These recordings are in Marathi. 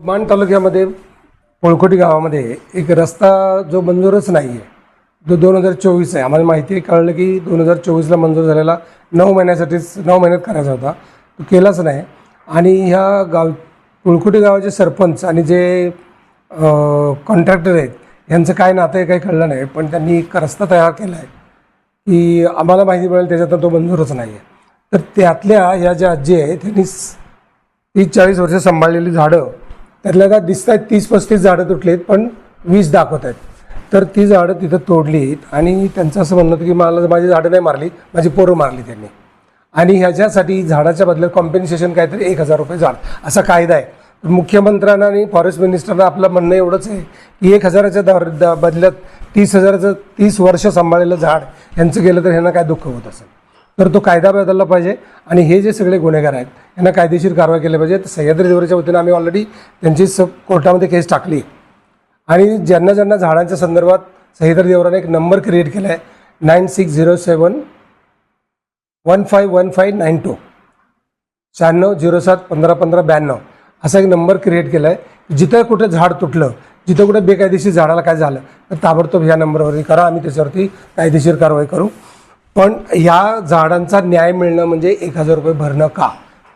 मान तालुक्यामध्ये पोळकोटी गावामध्ये एक रस्ता जो मंजूरच नाही आहे, जो 2024 आहे. आम्हाला माहिती कळलं की 2024ला मंजूर झालेला 9 महिन्यासाठीच 9 महिन्यात करायचा होता, तो केलाच नाही. आणि ह्या पोळकोटी गावाचे सरपंच आणि जे कॉन्ट्रॅक्टर आहेत यांचं काय नातं आहे काही कळलं नाही. पण त्यांनी एक रस्ता तयार केला आहे की आम्हाला माहिती मिळेल त्याच्यातून तो मंजूरच नाही आहे. तर त्यातल्या ह्या ज्या आजी आहेत त्यांनी 30-40 वर्ष सांभाळलेली झाडं, त्यातल्या का दिसत आहेत 30-35 झाडं तुटलीत, पण 20 दाखवत आहेत. तर ती झाडं तिथं तोडलीत आणि त्यांचं असं म्हणणं होतं की मला माझी झाडं नाही मारली, माझी पोरं मारली त्यांनी. आणि ह्याच्यासाठी झाडाच्या बदल्यात कॉम्पेन्सेशन काहीतरी 1000 रुपये झाड असा कायदा आहे. मुख्यमंत्र्यांना आणि फॉरेस्ट मिनिस्टरना आपलं म्हणणं एवढंच आहे की 1000च्या बदल्यात 30,000चं 30 वर्ष सांभाळलेलं झाड यांचं गेलं तर ह्यांना काय दुःख होत असेल. तर तो कायदा बदलला पाहिजे आणि हे जे सगळे गुन्हेगार आहेत यांना कायदेशीर कारवाई केली पाहिजे. तर सह्याद्री देवराच्या वतीनं आम्ही ऑलरेडी त्यांची कोर्टामध्ये केस टाकली आणि ज्यांना ज्यांना झाडांच्या संदर्भात सह्याद्री देवराने एक नंबर क्रिएट केला आहे 9607151592 9607151592 असा एक नंबर क्रिएट केला आहे. जिथं कुठे झाड तुटलं, जिथं कुठे बेकायदेशीर झाडाला काय झालं तर ताबडतोब ह्या नंबरवरती करा, आम्ही त्याच्यावरती कायदेशीर कारवाई करू. पण ह्या झाडांचा न्याय मिळणं म्हणजे 1000 रुपये भरणं का?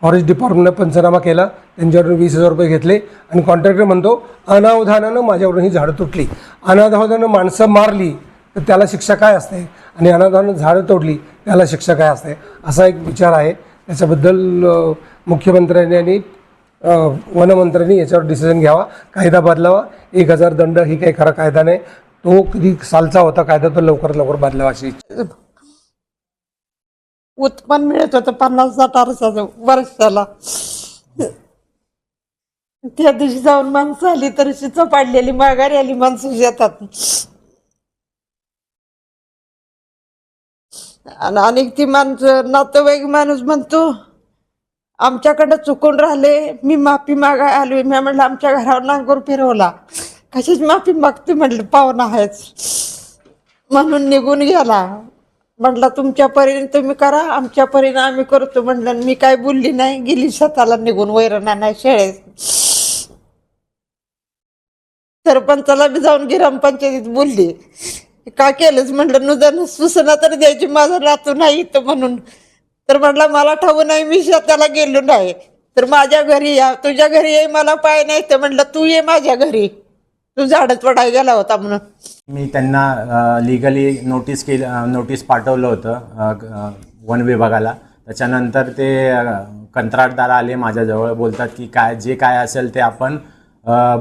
फॉरेस्ट डिपार्टमेंटनं पंचनामा केला, त्यांच्यावरून 20,000 रुपये घेतले आणि कॉन्ट्रॅक्टर म्हणतो अनावधानानं माझ्यावरून ही झाडं तुटली. अनावधानानं माणसं मारली तर त्याला शिक्षा काय असते आणि अनावधानानं झाडं तोडली त्याला शिक्षा काय असते, असा एक विचार आहे. त्याच्याबद्दल मुख्यमंत्र्यांनी आणि वनमंत्र्यांनी याच्यावर डिसिजन घ्यावा, कायदा बदलावा. 1000 दंड ही काही खरा कायदा नाही, तो कधी सालचा होता कायदा, तो लवकरात लवकर बदलावा अशी इच्छा. उत्पन्न मिळत होतं 50-60 वर्षाला. त्या दिवशी जाऊन माणसं आली तर शिच पाडलेली माघारी आली माणसं येतात. आणि ती माणसं नातेवाईक माणूस म्हणतो आमच्याकडे चुकून राहिले, मी माफी मागाय आलोय. मी म्हटलं आमच्या घरावर नांगोर फिरवला, कशाची माफी मागते म्हटलं, पाहुणा आहेच म्हणून निघून गेला. म्हटलं तुमच्या परीने तुम्ही करा, आमच्या परीने आम्ही करतो म्हटलं. मी काय बोलली नाही, गेली स्वतःला निघून वैरणा नाही शाळेत. सरपंचाला बी जाऊन ग्रामपंचायतीत बोलली, काय केलंच म्हटलं, नुदान सूचना तर द्यायची, माझा नातू नाही इथं म्हणून. तर म्हटलं मला ठाऊ नाही, मी स्वतःला गेलो नाही, तर माझ्या घरी या, तुझ्या घरी ये, मला पाय नाही तर म्हटलं तू ये माझ्या घरी, तू झाडं तोडायला गेला होता म्हणून. मी त्यांना लिगली नोटीस पाठवलं होतं वन विभागाला. त्याच्यानंतर ते कंत्राटदार आले माझ्याजवळ, बोलतात की जे काय असेल ते आपण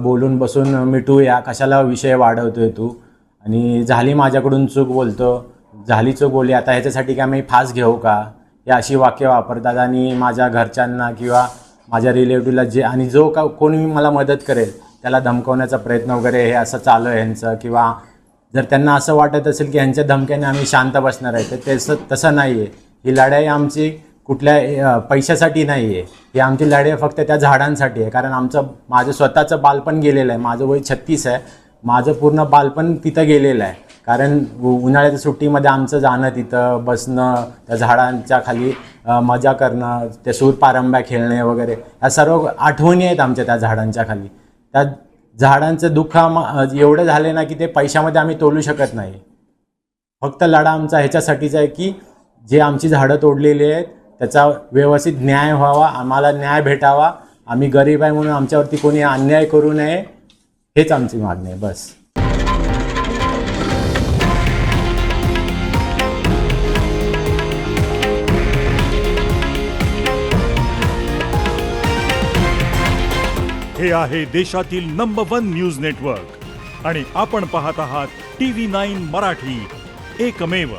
बोलून बसून मिटूया, कशाला विषय वाढवतोय तू, आणि झाली माझ्याकडून चूक बोलतो, झाली चूक बोलली, आता ह्याच्यासाठी काय मी फास घेऊ का, हे अशी वाक्य वापरतात. आणि माझ्या घरच्यांना किंवा माझ्या रिलेटिव्हला जे आणि जो कोणी मला मदत करेल त्याला धमकवण्याचा प्रयत्न वगैरे हे असं चालू आहे ह्यांचं. किंवा जर त्यांना असं वाटत असेल की ह्यांच्या धमक्याने आम्ही शांत बसणार आहे, तर तसं नाही आहे. ही लढाई आमची कुठल्या पैशासाठी नाही आहे, ही आमची लढाई फक्त त्या झाडांसाठी आहे. कारण माझं स्वतःचं बालपण गेलेलं आहे, माझं वय 36 आहे, माझं पूर्ण बालपण तिथं गेलेलं आहे. कारण उन्हाळ्याच्या सुट्टीमध्ये आमचं जाणं, तिथं बसणं, त्या झाडांच्या खाली मजा करणं, ते सूरपारंब्या खेळणे वगैरे, ह्या सर्व आठवणी आहेत आमच्या त्या झाडांच्या खाली. त्या झाडांचं दुःख एवढं झाले ना की ते पैशामध्ये आम्ही तोलू शकत नाही. फक्त लढा आमचा ह्याच्यासाठीच आहे की जे आमची झाडं तोडलेली आहेत त्याचा व्यवस्थित न्याय व्हावा, आम्हाला न्याय भेटावा. आम्ही गरीब आहे म्हणून आमच्यावरती कोणी अन्याय करू नये, हेच आमची मागणी आहे बस. हे आहे देशातील नंबर 1 न्यूज नेटवर्क आणि आपण पाहत आहात TV9 मराठी, एकमेव.